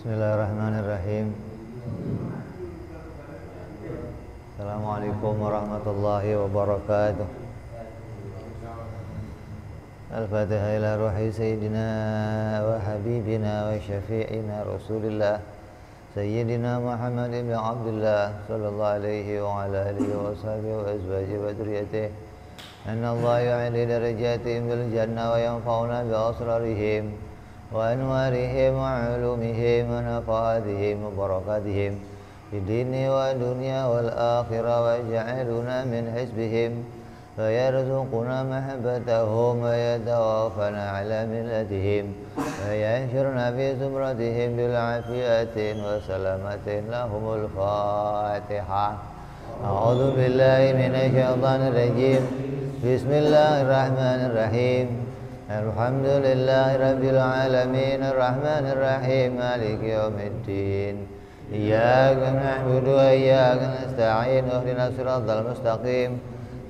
Bismillahirrahmanirrahim. Assalamualaikum warahmatullahi wabarakatuh. Al-Fatihah ila ruhi Sayyidina wa Habibina wa Syafi'ina Rasulillah Sayyidina Muhammad ibn Abdullah sallallahu alaihi wa ala alihi wa sahbihi wa azwajihi wa dhurriyyatihi. Anna Allah yu'ali darajatihim bil jannah wa yanfa'una bi asrarihim wa anwarihim wa ulumihim wa nafaatihim wa barakatihim fi dini wa dunya wal akhirah wa ja'aluna min hizbihim wa yarzuquna mahabbatahum wa yatawaffana ala millatihim wa yanshurna fi zumratihim bil afiyatin wa salamatin lahumul Fatihah. A'udzu billahi minasy syaithanir rajim. Bismillahirrahmanirrahim. Alhamdulillahi rabbil alamin arrahmanir rahim maliki yaumiddin. Iyyaka na'budu wa iyyaka nasta'in ihdinas siratal mustaqim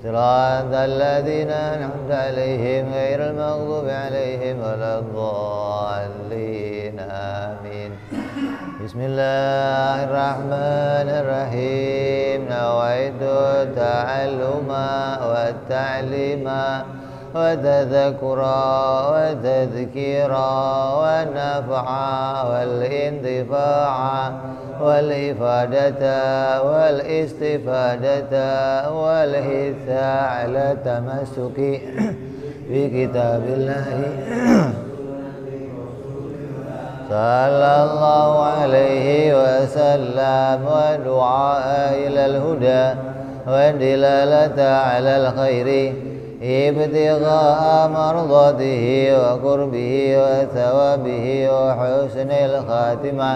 siratal ladzina an'amta 'alaihim ghairil maghdubi 'alaihim waladdallin. Amin. Bismillahirrahmanirrahim. Nawaitu ta'alluma wa ta'lima وتذكرا وتذكيرا والنفعا والانتفاعا والإفادة والاستفادة والحث على التمسك بكتاب الله صلى الله عليه وسلم ودعاء إلى الهدى والدلالة على الخير ابتغاء مرضاته وقربه وثوابه وحسن الخاتمة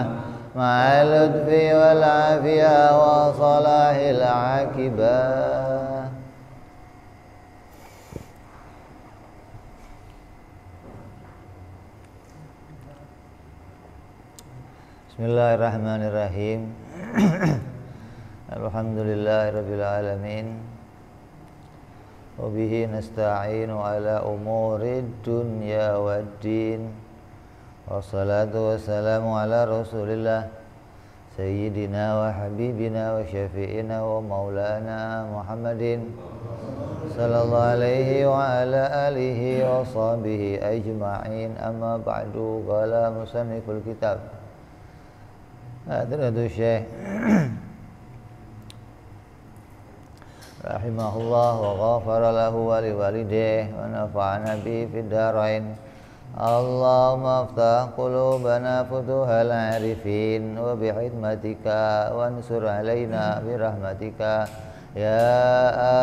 مع اللطف والعافية وصلاح العاقبة. Bismillahirrahmanirrahim. Alhamdulillahirabbil alamin. Wabihi nasta'inu ala umurid dunya waddin. Wassalatu wassalamu ala rasulillah Sayyidina wa habibina wa syafi'ina wa maulana Muhammadin sallallahu alaihi wa ala alihi wa sahbihi ajma'in. Amma ba'du. Qala musanniful kitab Hadratu Syekh rahimahullah wa ghafara lahu wa liwalidayhi wa nafa'ana bihi fid dharain. Allahumma aftah qulubana futuhal arifin wa bihikmatika wansur alaina birahmatika ya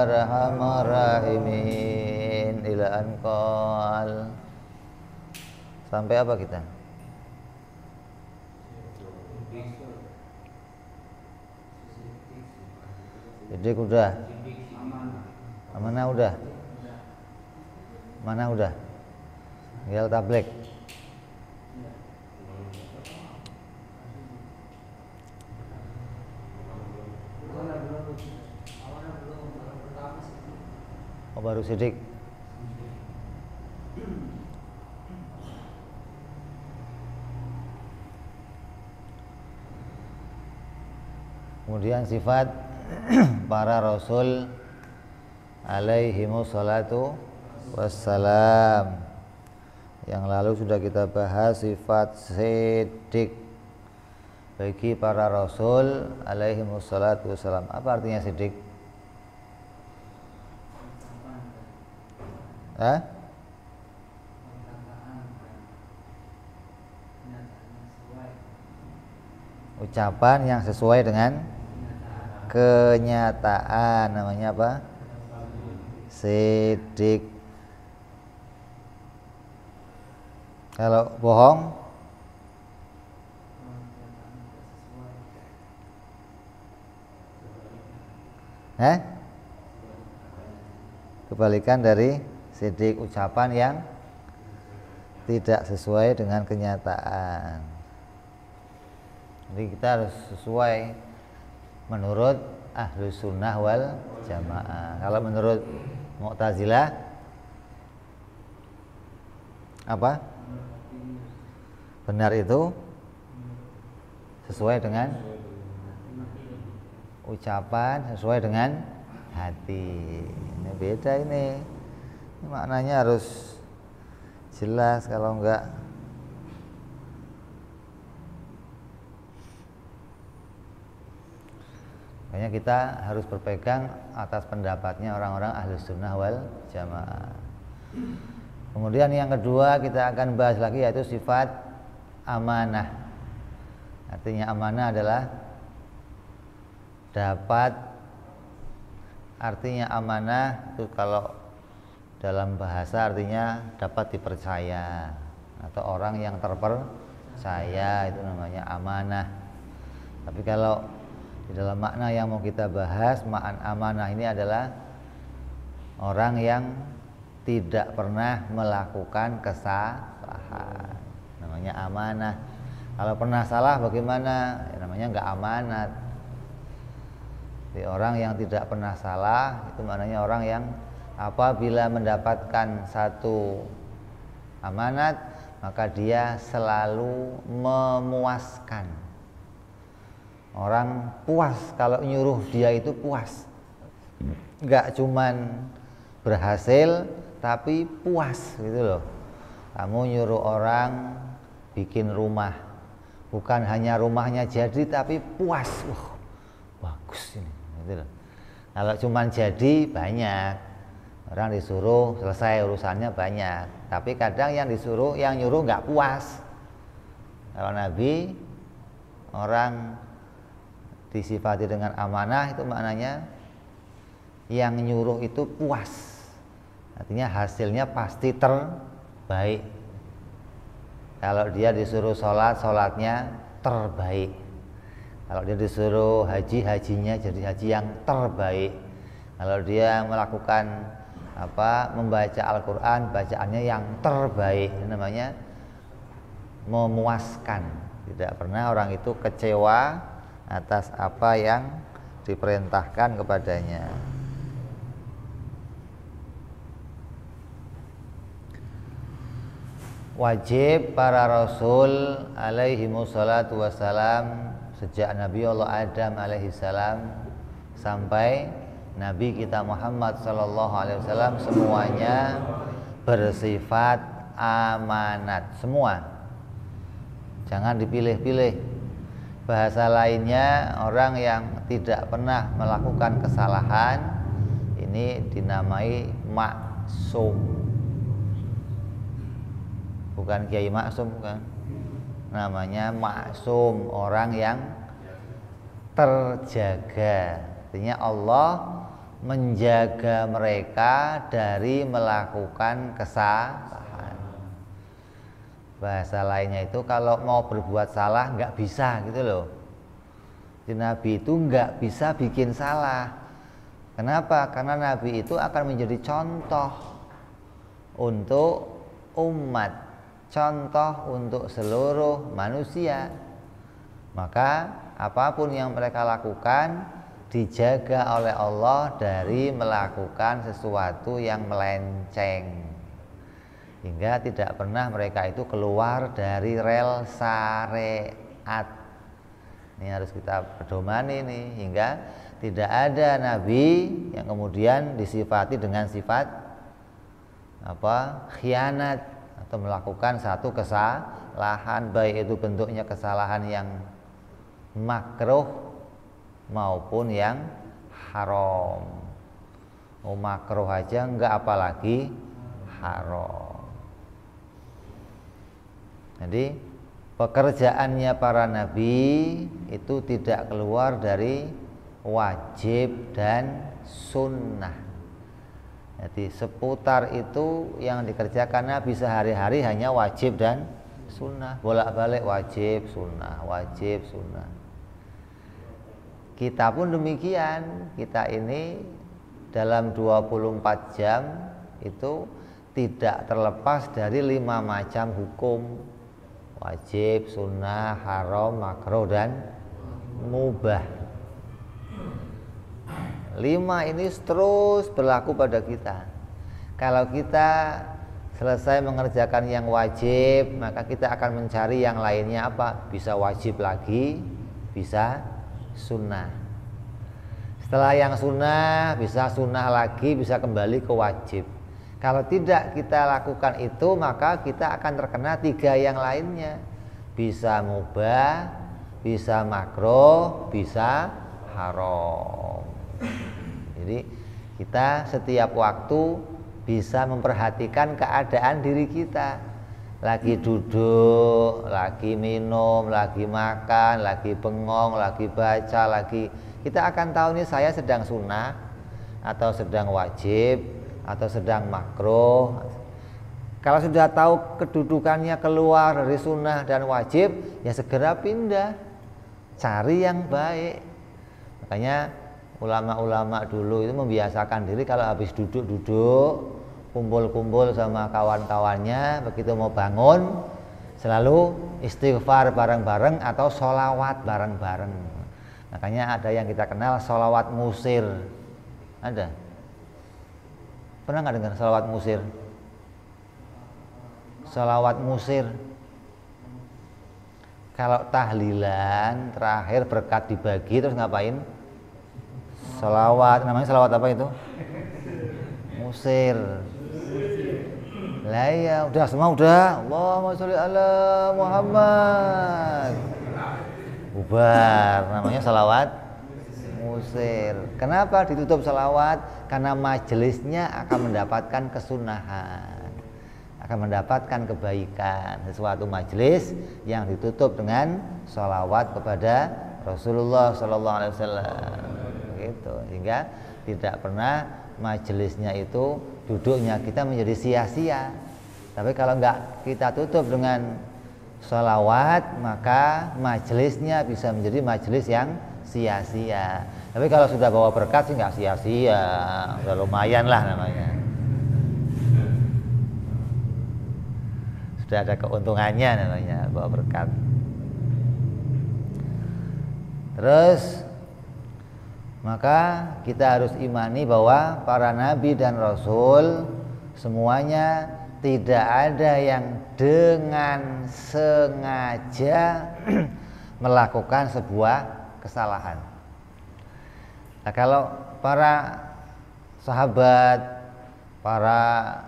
arhamar rahimin. Ila anqal. Sampai apa kita? Jadi udah. Mana udah? Mana udah? Tinggal tablek. Oh, baru sidik. Kemudian sifat para rasul alaihimus salatu wassalam. Yang lalu sudah kita bahas sifat siddiq bagi para rasul alaihimus salatu wassalam. Apa artinya siddiq? Ucapan yang sesuai dengan kenyataan, namanya apa? Siddiq. Kalau bohong, kebalikan dari siddiq, ucapan yang tidak sesuai dengan kenyataan. Jadi kita harus sesuai menurut Ahlus Sunnah wal Jamaah. Kalau menurut Mu'tazilah apa? Benar itu sesuai dengan ucapan, sesuai dengan hati. Ini beda ini maknanya harus jelas, kalau enggak makanya kita harus berpegang atas pendapatnya orang-orang Ahlus Sunnah wal Jamaah. Kemudian yang kedua kita akan bahas lagi yaitu sifat amanah. Artinya amanah adalah artinya amanah itu kalau dalam bahasa artinya dapat dipercaya atau orang yang terpercaya, itu namanya amanah. Tapi kalau di dalam makna yang mau kita bahas, makna amanah ini adalah orang yang tidak pernah melakukan kesalahan, namanya amanah. Kalau pernah salah bagaimana? Ya, namanya nggak amanat. Jadi orang yang tidak pernah salah itu maknanya orang yang apabila mendapatkan satu amanat maka dia selalu memuaskan. Orang puas kalau nyuruh dia itu puas, nggak cuman berhasil tapi puas gitu loh. Kamu nyuruh orang bikin rumah, bukan hanya rumahnya jadi tapi puas, wah bagus ini gitu loh. Kalau cuman jadi banyak, orang disuruh selesai urusannya banyak, tapi kadang yang nyuruh nggak puas. Kalau Nabi orang disifati dengan amanah itu maknanya yang nyuruh itu puas, artinya hasilnya pasti terbaik. Kalau dia disuruh sholat, sholatnya terbaik. Kalau dia disuruh haji, hajinya jadi haji yang terbaik. Kalau dia melakukan membaca Al-Quran, bacaannya yang terbaik. Ini namanya memuaskan. Tidak pernah orang itu kecewa atas apa yang diperintahkan kepadanya. Wajib para rasul alaihi wassalatu wassalam sejak Nabi Allah Adam alaihi salam sampai Nabi kita Muhammad sallallahu alaihi wasallam semuanya bersifat amanat semua. Jangan dipilih-pilih. Bahasa lainnya orang yang tidak pernah melakukan kesalahan ini dinamai maksum. Bukan Kiai Maksum, bukan. Namanya maksum, orang yang terjaga. Artinya Allah menjaga mereka dari melakukan kesalahan. Bahasa lainnya itu kalau mau berbuat salah nggak bisa gitu loh. Jadi Nabi itu nggak bisa bikin salah. Kenapa? Karena Nabi itu akan menjadi contoh untuk umat, contoh untuk seluruh manusia. Maka apapun yang mereka lakukan dijaga oleh Allah dari melakukan sesuatu yang melenceng, hingga tidak pernah mereka itu keluar dari rel syariat. Ini harus kita pedomani nih, hingga tidak ada nabi yang kemudian disifati dengan sifat khianat atau melakukan satu kesalahan, baik itu bentuknya kesalahan yang makruh maupun yang haram. Makruh aja enggak, apalagi haram. Jadi pekerjaannya para nabi itu tidak keluar dari wajib dan sunnah. Jadi seputar itu yang dikerjakan nabi sehari-hari hanya wajib dan sunnah, bolak-balik wajib sunnah, wajib sunnah. Kita pun demikian. Kita ini dalam 24 jam itu tidak terlepas dari 5 macam hukum: wajib, sunnah, haram, makruh, dan mubah. 5 ini terus berlaku pada kita. Kalau kita selesai mengerjakan yang wajib, maka kita akan mencari yang lainnya apa? Bisa wajib lagi, bisa sunnah. Setelah yang sunnah, bisa sunnah lagi, bisa kembali ke wajib. Kalau tidak kita lakukan itu, maka kita akan terkena 3 yang lainnya. Bisa mubah, bisa makruh, bisa haram. Jadi kita setiap waktu bisa memperhatikan keadaan diri kita. Lagi duduk, lagi minum, lagi makan, lagi bengong, lagi baca, lagi kita akan tahu nih saya sedang sunnah atau sedang wajib atau sedang makruh. Kalau sudah tahu kedudukannya keluar dari sunnah dan wajib, ya segera pindah, cari yang baik. Makanya ulama-ulama dulu itu membiasakan diri kalau habis duduk-duduk, kumpul-kumpul sama kawan-kawannya, begitu mau bangun selalu istighfar bareng-bareng atau sholawat bareng-bareng. Makanya ada yang kita kenal sholawat musir. Ada? Pernah nggak dengar sholawat musir? Sholawat musir. Kalau tahlilan terakhir berkat dibagi terus ngapain? Sholawat. Namanya sholawat apa itu? Musir. Lah ya, udah semua udah. Allahumma sholli ala Muhammad. Bubar, namanya sholawat musir. Kenapa ditutup sholawat? Karena majelisnya akan mendapatkan kesunahan, akan mendapatkan kebaikan. Sesuatu majelis yang ditutup dengan sholawat kepada Rasulullah Sallallahu Alaihi Wasallam. Gitu, sehingga tidak pernah majelisnya itu duduknya kita menjadi sia-sia. Tapi kalau enggak kita tutup dengan sholawat, maka majelisnya bisa menjadi majelis yang sia-sia. Tapi kalau sudah bawa berkat sih enggak sia-sia, udah lumayan lah namanya. Sudah ada keuntungannya namanya bawa berkat. Terus maka kita harus imani bahwa para nabi dan rasul semuanya tidak ada yang dengan sengaja melakukan sebuah kesalahan. Nah, kalau para sahabat, para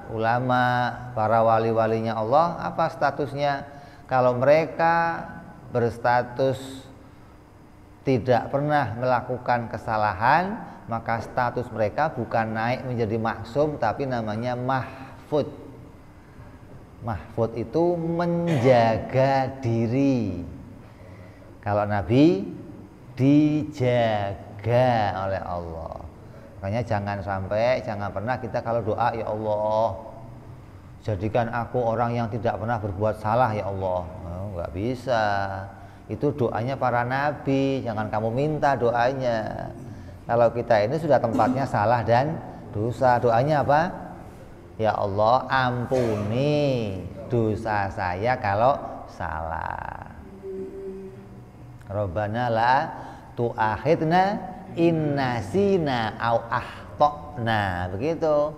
ulama, para wali-walinya Allah, apa statusnya? Kalau mereka berstatus tidak pernah melakukan kesalahan, maka status mereka bukan naik menjadi maksum, tapi namanya mahfud. Mahfud itu menjaga diri. Kalau Nabi dijaga oleh Allah. Makanya jangan pernah kita kalau doa, ya Allah jadikan aku orang yang tidak pernah berbuat salah ya Allah. Nggak bisa. Itu doanya para nabi, jangan kamu minta doanya. Kalau kita ini sudah tempatnya salah dan dosa, doanya apa? Ya Allah ampuni dosa saya kalau salah. Rabbana la tu'akhidna in nasina au akhtana, begitu.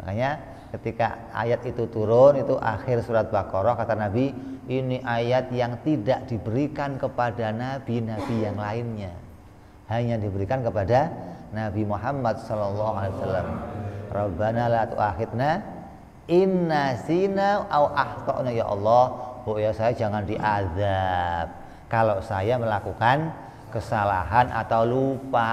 Makanya ketika ayat itu turun, itu akhir surat Baqarah, kata Nabi, ini ayat yang tidak diberikan kepada nabi-nabi yang lainnya, hanya diberikan kepada Nabi Muhammad SAW. Rabbana la tu'akhidna in nasina au akhtana, ya Allah, oh ya saya jangan diazab kalau saya melakukan kesalahan atau lupa,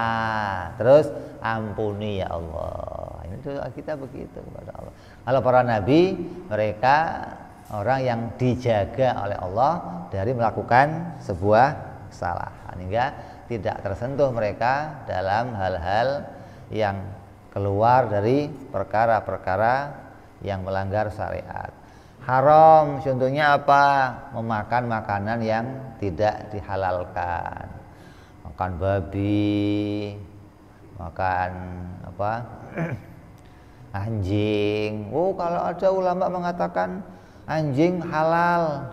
terus ampuni ya Allah. Ini doa kita begitu kepada Allah. Kalau para nabi, mereka orang yang dijaga oleh Allah dari melakukan sebuah kesalahan, hingga tidak tersentuh mereka dalam hal-hal yang keluar dari perkara-perkara yang melanggar syariat. Haram contohnya apa? Memakan makanan yang tidak dihalalkan, makan babi, makan apa? Anjing. Oh, kalau ada ulama mengatakan anjing halal,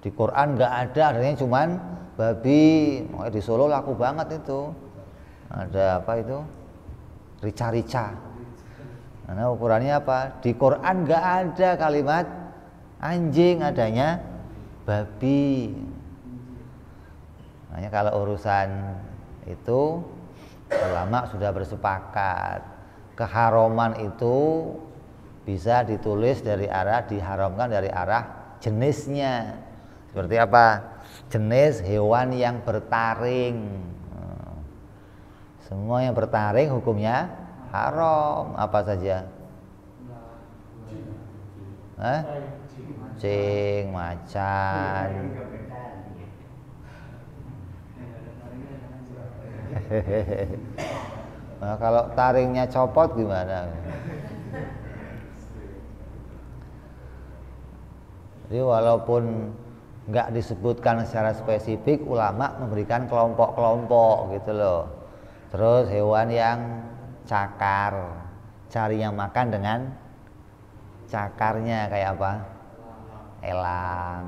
di Quran nggak ada, adanya cuman babi. Di Solo laku banget itu. Ada apa itu? Rica-rica. Nah, ukurannya apa? Di Quran nggak ada kalimat anjing, adanya babi. Makanya kalau urusan itu ulama sudah bersepakat, keharuman itu bisa ditulis dari arah, diharamkan dari arah jenisnya. Seperti apa? Jenis hewan yang bertaring. Semua yang bertaring hukumnya haram. Apa saja? Cing, macan. Nah, kalau taringnya copot gimana? Jadi walaupun nggak disebutkan secara spesifik, ulama memberikan kelompok-kelompok gitu loh. Terus hewan yang cakar, cari yang makan dengan cakarnya kayak apa? Elang.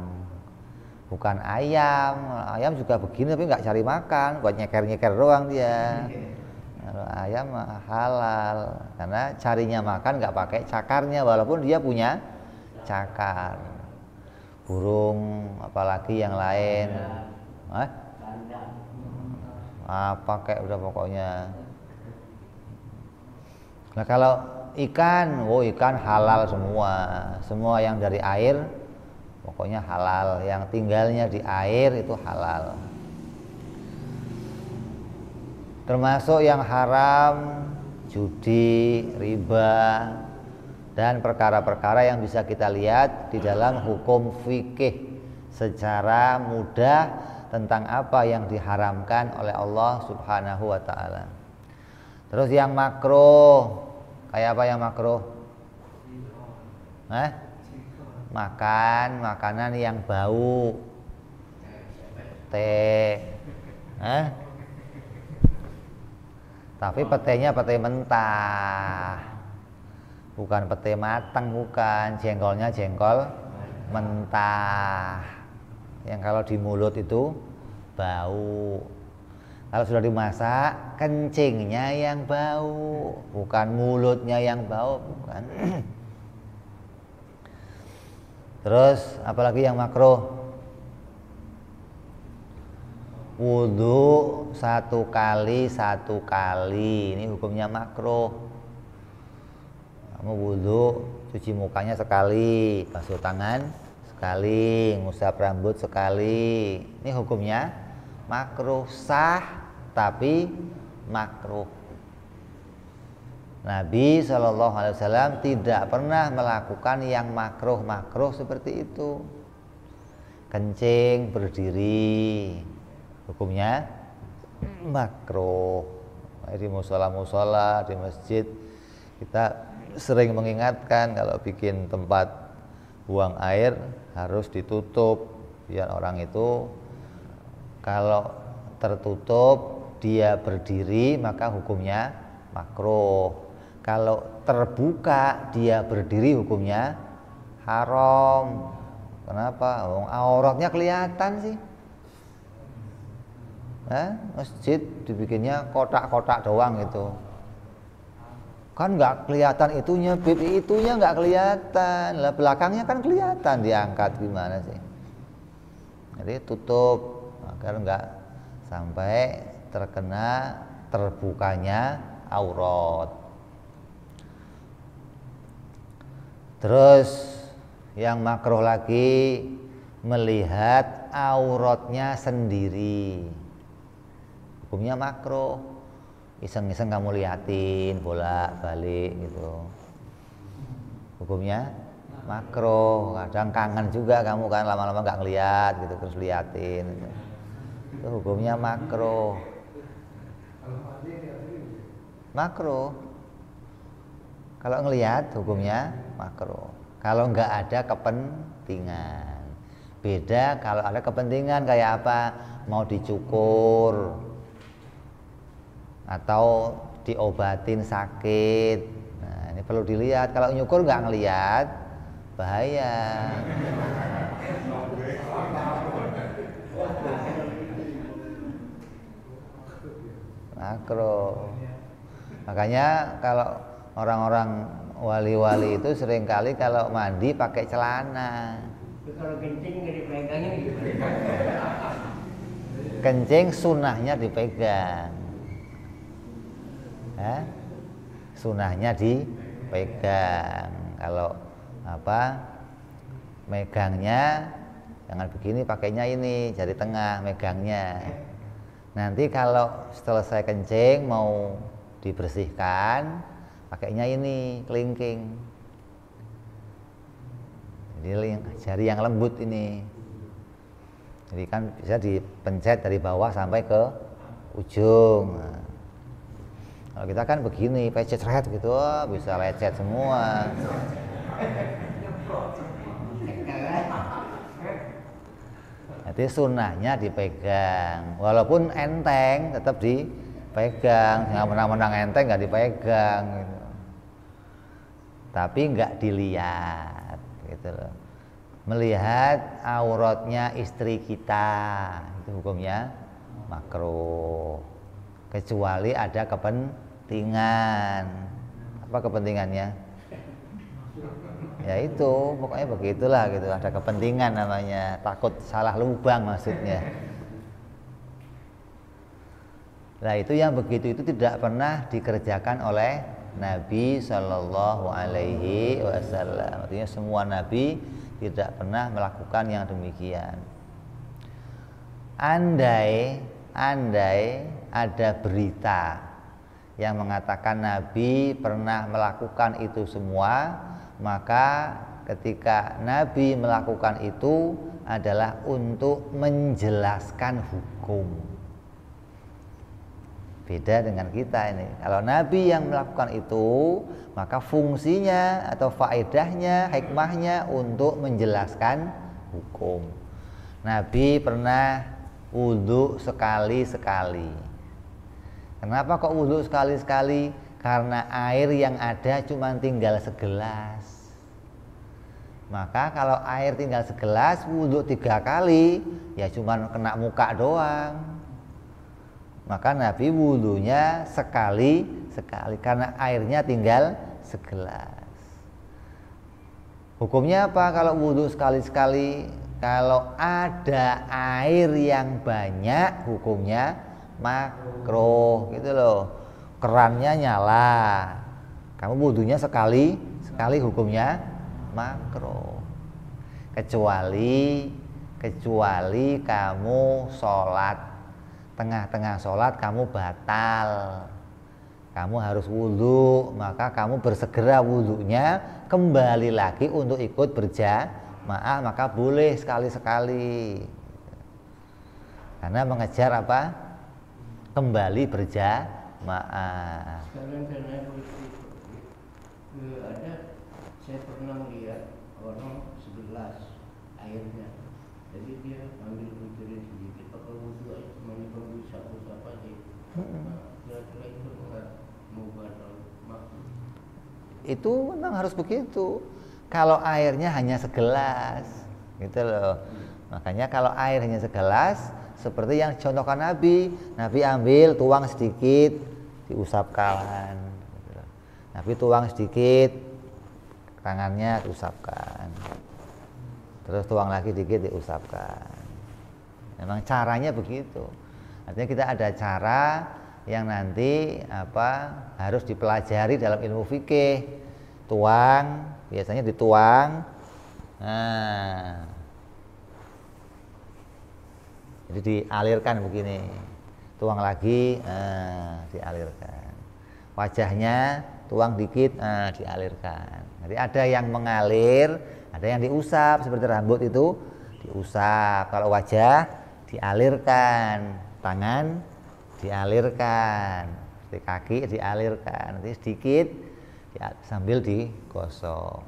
Bukan ayam. Ayam juga begini tapi nggak cari makan, buat nyeker-nyeker doang dia. Kalau ayam halal karena carinya makan nggak pakai cakarnya walaupun dia punya cakar. Burung apalagi yang lain. Pakai udah pokoknya. Nah kalau ikan, ikan halal semua. Semua yang dari air pokoknya halal, yang tinggalnya di air itu halal. Termasuk yang haram judi, riba, dan perkara-perkara yang bisa kita lihat di dalam hukum fikih secara mudah tentang apa yang diharamkan oleh Allah Subhanahu wa ta'ala. Terus yang makruh, kayak apa yang makruh? Makan makanan yang bau, teh, tapi petenya pete mentah, bukan pete matang, bukan. Jengkolnya jengkol mentah, yang kalau di mulut itu bau. Kalau sudah dimasak, kencingnya yang bau, bukan mulutnya yang bau, bukan. Terus apalagi yang makruh? Wudhu satu kali, ini hukumnya makruh. Kamu wudhu, cuci mukanya sekali, basuh tangan sekali, ngusap rambut sekali, ini hukumnya makruh. Sah tapi makruh. Nabi SAW tidak pernah melakukan yang makruh seperti itu. Kencing berdiri, hukumnya makruh. Di musola-musola, di masjid kita sering mengingatkan kalau bikin tempat buang air harus ditutup biar orang itu kalau tertutup dia berdiri maka hukumnya makruh. Kalau terbuka dia berdiri hukumnya haram. Kenapa? Auratnya kelihatan sih. Masjid dibikinnya kotak-kotak doang gitu. Kan nggak kelihatan itunya, itunya nggak kelihatan. Lah belakangnya kan kelihatan diangkat gimana sih? Jadi tutup agar nggak sampai terkena terbukanya aurat. Terus yang makruh lagi melihat auratnya sendiri, hukumnya makruh. Iseng-iseng kamu liatin bolak-balik gitu, hukumnya makruh. Kadang kangen juga kamu kan lama-lama nggak ngeliat gitu terus liatin gitu. Itu hukumnya makruh. Kalau ngelihat hukumnya makruh. Kalau nggak ada kepentingan. Beda kalau ada kepentingan kayak apa? Mau dicukur atau diobatin sakit. Nah, ini perlu dilihat. Kalau nyukur nggak ngelihat, bahaya. Makruh. Makanya kalau orang-orang wali-wali itu seringkali kalau mandi pakai celana. Kalau kencing nggak dipegangin gimana? Kencing sunahnya dipegang. Sunahnya dipegang. Kalau megangnya jangan begini, pakainya ini jari tengah megangnya. Nanti kalau selesai kencing mau dibersihkan, pakainya ini kelingking. Jadi jari yang lembut ini. Jadi kan bisa dipencet dari bawah sampai ke ujung. Nah, kalau kita kan begini, pecet gitu, bisa lecet semua. Jadi sunahnya dipegang, walaupun enteng tetap dipegang. Nggak menang-menang enteng nggak dipegang, gitu. Tapi nggak dilihat, gitu loh. Melihat auratnya istri kita itu hukumnya makruh, kecuali ada kepentingan. Apa kepentingannya? Ya itu pokoknya begitulah gitu, ada kepentingan namanya, takut salah lubang maksudnya. Nah itu yang begitu itu tidak pernah dikerjakan oleh Nabi Shallallahu Alaihi Wasallam. Artinya semua Nabi tidak pernah melakukan yang demikian. Andai ada berita yang mengatakan Nabi pernah melakukan itu semua, maka ketika Nabi melakukan itu adalah untuk menjelaskan hukum. Beda dengan kita ini. Kalau Nabi yang melakukan itu, maka fungsinya atau faedahnya, hikmahnya untuk menjelaskan hukum. Nabi pernah wudhu sekali-sekali. Kenapa kok wudhu sekali-sekali? Karena air yang ada cuma tinggal segelas. Maka kalau air tinggal segelas, wudhu 3 kali, ya cuma kena muka doang. Maka Nabi wudhunya sekali-sekali karena airnya tinggal segelas. Hukumnya apa kalau wudhu sekali-sekali? Kalau ada air yang banyak, hukumnya makruh, gitu loh. Kerannya nyala, kamu wudhunya sekali hukumnya makruh. Kecuali kamu sholat, tengah-tengah sholat kamu batal, kamu harus wudhu, maka kamu bersegera wudhunya, kembali lagi untuk ikut berjamaah, maka boleh sekali-sekali. Karena mengejar apa? Kembali berjamaah. Sekarang karena ada, saya pernah lihat orang segelas airnya, jadi dia ambil kuncirin sedikit, pakai wudhu aja, cuma usap-usap aja. Kira-kira itu mau batal maksud? Itu memang harus begitu. Kalau airnya hanya segelas, gitu loh. Makanya kalau air hanya segelas, seperti yang contohkan Nabi ambil tuang sedikit, diusapkan. Nabi tuang sedikit, tangannya diusapkan, terus tuang lagi dikit, diusapkan. Memang caranya begitu. Artinya kita ada cara yang nanti harus dipelajari dalam ilmu fikih. Tuang, biasanya dituang. Nah, jadi dialirkan begini, tuang lagi, dialirkan. Wajahnya tuang dikit, dialirkan. Jadi ada yang mengalir, ada yang diusap, seperti rambut itu diusap. Kalau wajah dialirkan, tangan dialirkan, seperti kaki dialirkan, nanti sedikit sambil digosok.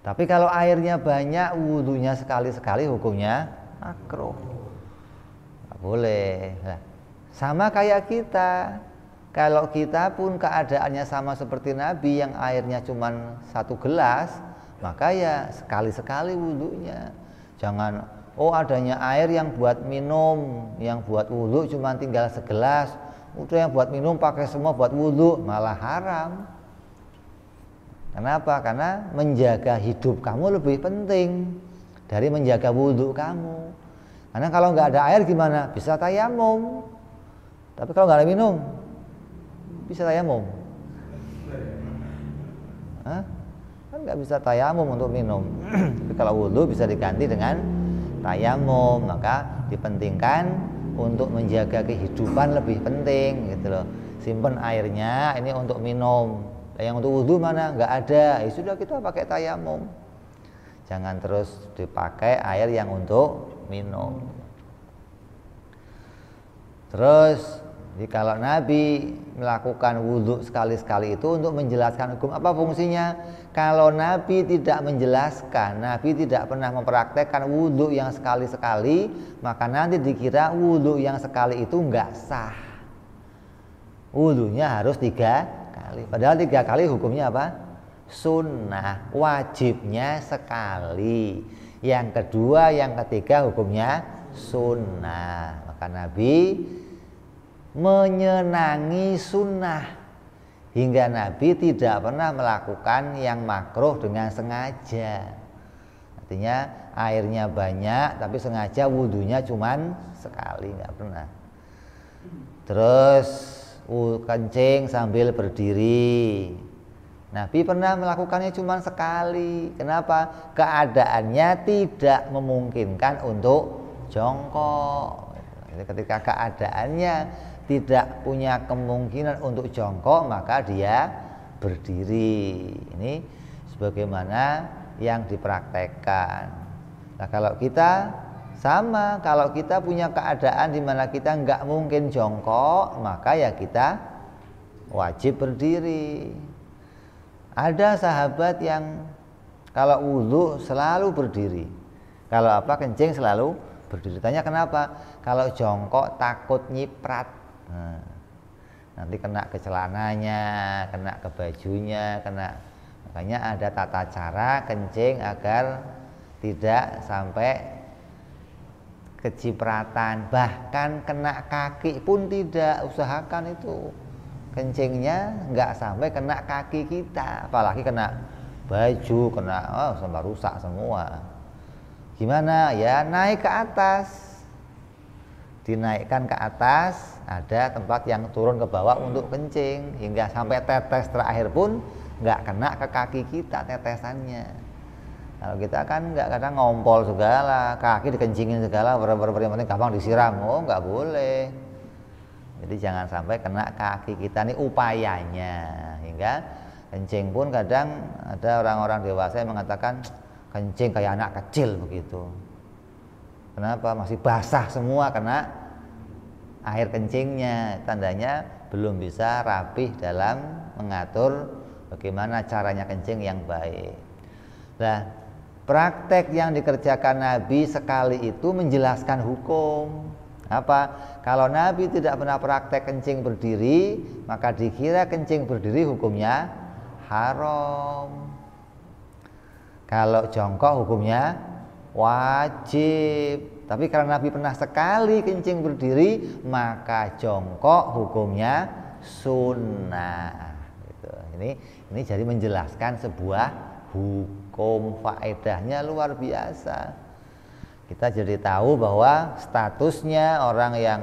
Tapi kalau airnya banyak, wudhunya sekali-sekali, hukumnya makruh, nggak boleh. Nah, sama kayak kita. Kalau kita pun keadaannya sama seperti Nabi yang airnya cuma 1 gelas, maka ya sekali-sekali wudhunya. Jangan, adanya air yang buat minum, yang buat wudhu cuma tinggal segelas, udah yang buat minum pakai semua buat wudhu, malah haram. Kenapa? Karena menjaga hidup kamu lebih penting dari menjaga wudhu kamu. Karena kalau nggak ada air gimana? Bisa tayamum. Tapi kalau nggak ada minum, bisa tayamum. Hah? Kan nggak bisa tayamum untuk minum. Tapi kalau wudhu bisa diganti dengan tayamum. Maka dipentingkan untuk menjaga kehidupan lebih penting gitu loh. Simpen airnya ini untuk minum. Yang untuk wudhu mana? Nggak ada. Ya sudah, kita pakai tayamum. Jangan terus dipakai air yang untuk minum. Terus kalau Nabi melakukan wudhu sekali-sekali itu untuk menjelaskan hukum. Apa fungsinya? Kalau Nabi tidak menjelaskan, Nabi tidak pernah mempraktekkan wudhu yang sekali-sekali, maka nanti dikira wudhu yang sekali itu nggak sah. Wudhunya harus 3 kali. Padahal 3 kali hukumnya apa? Sunnah. Wajibnya sekali. Yang kedua, yang ketiga hukumnya sunnah. Maka Nabi menyenangi sunnah hingga Nabi tidak pernah melakukan yang makruh dengan sengaja. Artinya airnya banyak tapi sengaja wudhunya cuman sekali, nggak pernah. Terus kencing sambil berdiri, Nabi pernah melakukannya cuma sekali. Kenapa? Keadaannya tidak memungkinkan untuk jongkok. Jadi ketika keadaannya tidak punya kemungkinan untuk jongkok, maka dia berdiri. Ini sebagaimana yang dipraktekkan. Nah, kalau kita sama, kalau kita punya keadaan di mana kita nggak mungkin jongkok, maka ya kita wajib berdiri. Ada sahabat yang kalau wudhu selalu berdiri, kalau apa kencing selalu berdiri. Tanya kenapa? Kalau jongkok takut nyiprat. Nanti kena ke celananya, kena ke bajunya, kena. Makanya ada tata cara kencing agar tidak sampai kecipratan, bahkan kena kaki pun tidak. Usahakan itu kencingnya nggak sampai kena kaki kita, apalagi kena baju, kena sampai rusak semua. Gimana ya? Naik ke atas, dinaikkan ke atas, ada tempat yang turun ke bawah untuk kencing, hingga sampai tetes terakhir pun nggak kena ke kaki kita tetesannya. Kalau kita kan nggak, kadang ngompol segala, kaki dikencingin segala, yang penting gampang disiram. Oh, nggak boleh. Jadi jangan sampai kena kaki kita, nih upayanya. Hingga kencing pun kadang ada orang-orang dewasa yang mengatakan kencing kayak anak kecil begitu. Kenapa? Masih basah semua kena air kencingnya. Tandanya belum bisa rapih dalam mengatur bagaimana caranya kencing yang baik. Nah, praktek yang dikerjakan Nabi sekali itu menjelaskan hukum. Apa? Kalau Nabi tidak pernah praktek kencing berdiri, maka dikira kencing berdiri hukumnya haram. Kalau jongkok hukumnya wajib. Tapi karena Nabi pernah sekali kencing berdiri, maka jongkok hukumnya sunnah. Gitu. Ini jadi menjelaskan sebuah hukum, faedahnya luar biasa. Kita jadi tahu bahwa statusnya orang yang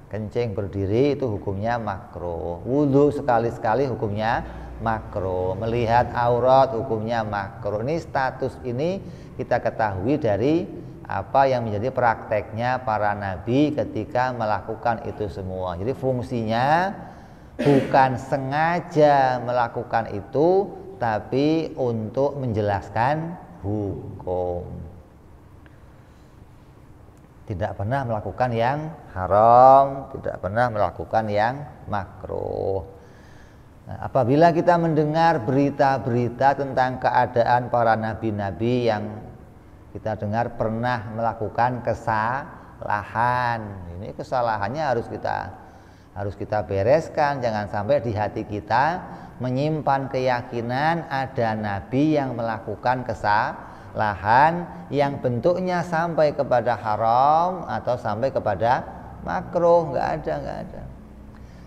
kencing berdiri itu hukumnya makruh. Wudhu sekali-sekali hukumnya makruh. Melihat aurat hukumnya makruh. Ini status ini kita ketahui dari apa yang menjadi prakteknya para nabi ketika melakukan itu semua. Jadi fungsinya bukan sengaja melakukan itu, tapi untuk menjelaskan hukum. Tidak pernah melakukan yang haram, tidak pernah melakukan yang makruh. Nah, apabila kita mendengar berita-berita tentang keadaan para nabi-nabi yang kita dengar pernah melakukan kesalahan, ini kesalahannya harus kita bereskan. Jangan sampai di hati kita menyimpan keyakinan ada nabi yang melakukan kesalahan yang bentuknya sampai kepada haram atau sampai kepada makruh. Nggak ada.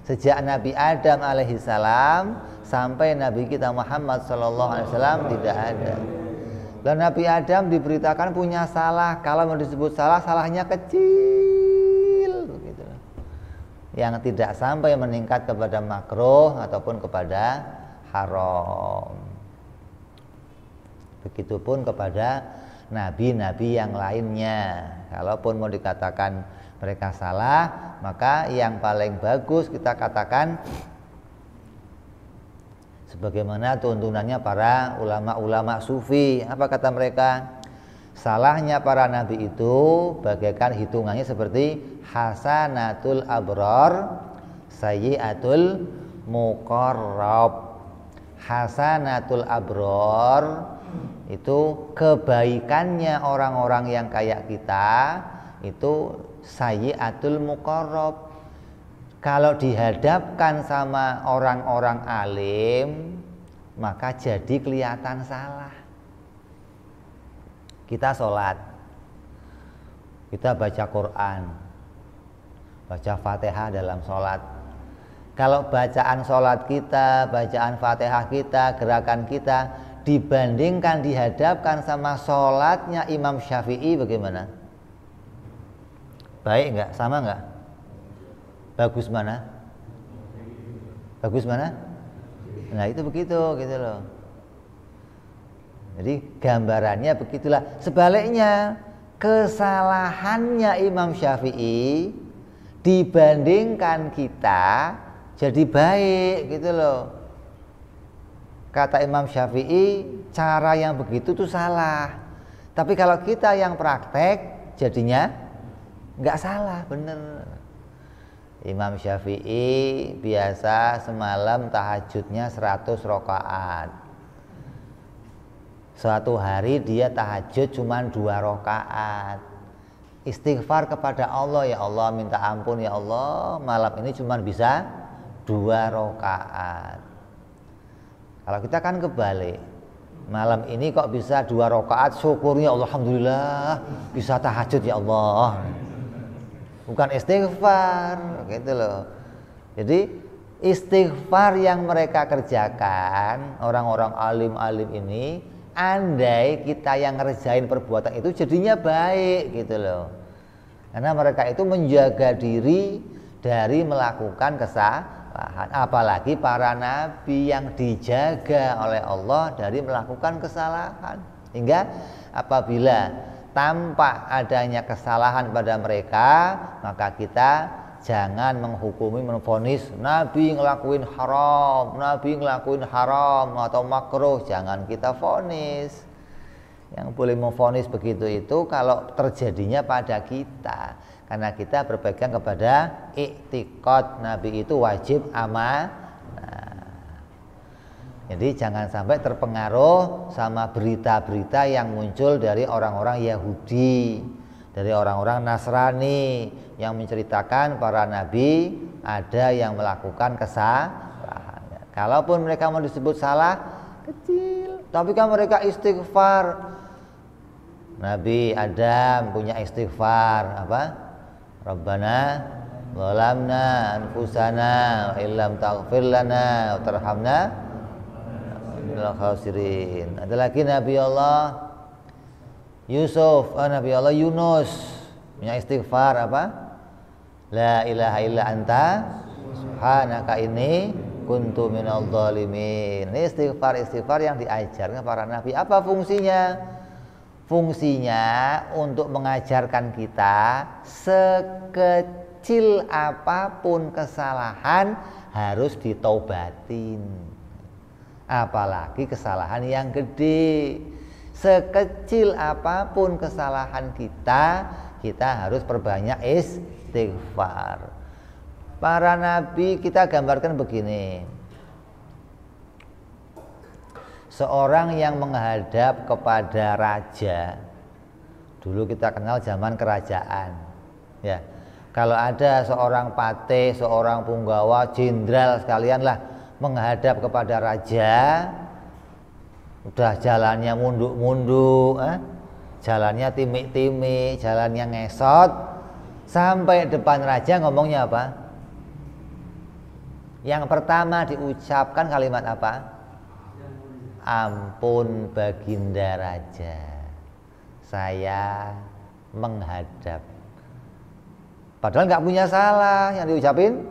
Sejak Nabi Adam alaihissalam sampai Nabi kita Muhammad sallallahu alaihi wasallam tidak ada. Dan Nabi Adam diberitakan punya salah. Kalau mau disebut salah, salahnya kecil gitu. Yang tidak sampai meningkat kepada makruh ataupun kepada haram. Begitupun kepada nabi-nabi yang lainnya. Kalaupun mau dikatakan mereka salah, maka yang paling bagus kita katakan sebagaimana tuntunannya para ulama-ulama sufi. Apa kata mereka? Salahnya para nabi itu bagaikan hitungannya seperti hasanatul abror, sayyiatul muqarrab. Hasanatul abror itu kebaikannya orang-orang yang kayak kita, itu sayyiatul muqarrab. Kalau dihadapkan sama orang-orang alim, maka jadi kelihatan salah. Kita sholat, kita baca Quran, baca Fatihah dalam sholat. Kalau bacaan sholat kita, bacaan Fatihah kita, gerakan kita dibandingkan dihadapkan sama sholatnya Imam Syafi'i, bagaimana? Baik enggak? Sama enggak? Bagus mana? Bagus mana? Nah itu begitu gitu loh. Jadi gambarannya begitulah. Sebaliknya, kesalahannya Imam Syafi'i dibandingkan kita jadi baik gitu loh. Kata Imam Syafi'i, cara yang begitu tuh salah. Tapi kalau kita yang praktek, jadinya nggak salah, bener. Imam Syafi'i biasa semalam tahajudnya 100 rakaat. Suatu hari dia tahajud cuma 2 rakaat. Istighfar kepada Allah, ya Allah minta ampun ya Allah, malam ini cuma bisa 2 rakaat. Kalau kita kan kebalik, malam ini kok bisa 2 rakaat, syukurnya alhamdulillah bisa tahajud ya Allah. Bukan istighfar gitu loh. Jadi istighfar yang mereka kerjakan orang-orang alim-alim ini, andai kita yang ngerjain perbuatan itu jadinya baik gitu loh. Karena mereka itu menjaga diri dari melakukan kesalahan. Apalagi para nabi yang dijaga oleh Allah dari melakukan kesalahan. Hingga apabila tampak adanya kesalahan pada mereka, maka kita jangan menghukumi, menvonis Nabi ngelakuin haram atau makruh, jangan kita vonis. Yang boleh memvonis begitu itu kalau terjadinya pada kita, karena kita berpegang kepada i'tiqad Nabi itu wajib amanah. Jadi jangan sampai terpengaruh sama berita-berita yang muncul dari orang-orang Yahudi, dari orang-orang Nasrani yang menceritakan para nabi ada yang melakukan kesalahan. Kalaupun mereka mau disebut salah kecil, tapi kan mereka istighfar. Nabi Adam punya istighfar apa? Rabbana zalamna anfusana wa illam taghfir lana wa tarhamna minal khasirin. Ada lagi Nabi Allah Yusuf, Nabi Allah Yunus punya istighfar apa? La ilaha illa anta subhanaka inni kuntu minadh dhalimin. Ini istighfar yang diajarkan para nabi. Apa fungsinya? Fungsinya untuk mengajarkan kita sekecil apapun kesalahan harus ditaubatin. Apalagi kesalahan yang gede. Sekecil apapun kesalahan kita harus perbanyak istighfar. Para nabi kita gambarkan begini. Seorang yang menghadap kepada raja. Dulu kita kenal zaman kerajaan. Ya. Kalau ada seorang patih, seorang punggawa, jenderal sekalian lah menghadap kepada raja, udah jalannya munduk-munduk, jalannya timik-timik, jalannya ngesot, sampai depan raja ngomongnya apa? Yang pertama diucapkan kalimat apa? ampun Baginda Raja, saya menghadap. Padahal nggak punya salah, yang diucapin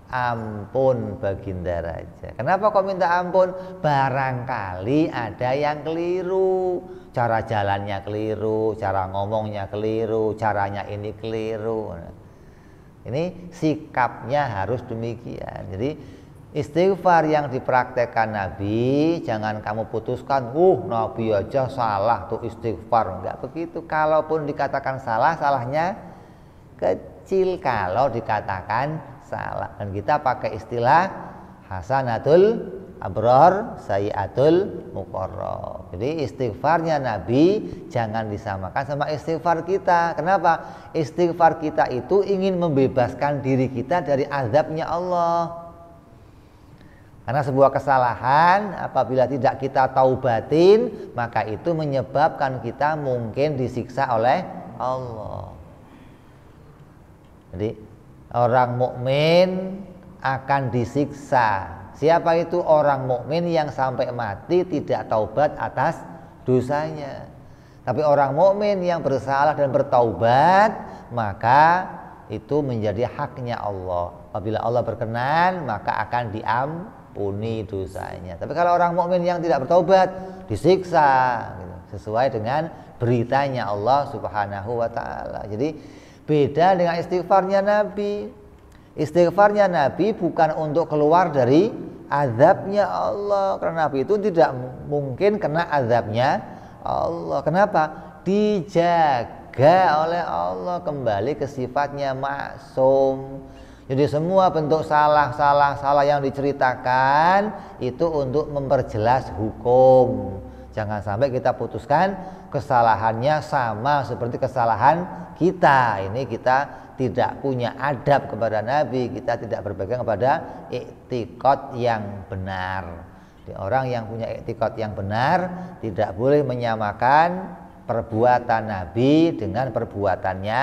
ampun Baginda Raja. Kenapa kok minta ampun? Barangkali ada yang keliru, cara jalannya keliru, cara ngomongnya keliru, caranya ini keliru. Ini sikapnya harus demikian. Jadi istighfar yang dipraktekkan Nabi, jangan kamu putuskan, Nabi aja salah tuh istighfar. Enggak begitu. Kalaupun dikatakan salah, salahnya kecil kalau dikatakan salah. Dan kita pakai istilah hasanatul abror sayyiatul muqarrab. Jadi istighfarnya Nabi jangan disamakan sama istighfar kita. Kenapa? Istighfar kita itu ingin membebaskan diri kita dari azabnya Allah. Karena sebuah kesalahan apabila tidak kita taubatin, maka itu menyebabkan kita mungkin disiksa oleh Allah. Jadi orang mukmin akan disiksa. Siapa itu orang mukmin yang sampai mati tidak taubat atas dosanya. Tapi orang mukmin yang bersalah dan bertaubat, maka itu menjadi haknya Allah. Apabila Allah berkenan, maka akan diampuni dosanya. Tapi kalau orang mukmin yang tidak bertaubat, disiksa gitu, sesuai dengan beritanya Allah Subhanahu wa taala. Jadi beda dengan istighfarnya Nabi. Istighfarnya Nabi bukan untuk keluar dari azabnya Allah, karena Nabi itu tidak mungkin kena azabnya Allah. Kenapa? Dijaga oleh Allah, kembali ke sifatnya maksum. Jadi semua bentuk salah yang diceritakan itu untuk memperjelas hukum. Jangan sampai kita putuskan kesalahannya sama seperti kesalahan kita. Ini kita tidak punya adab kepada Nabi, kita tidak berpegang kepada i'tiqad yang benar. Jadi orang yang punya i'tiqad yang benar tidak boleh menyamakan perbuatan Nabi dengan perbuatannya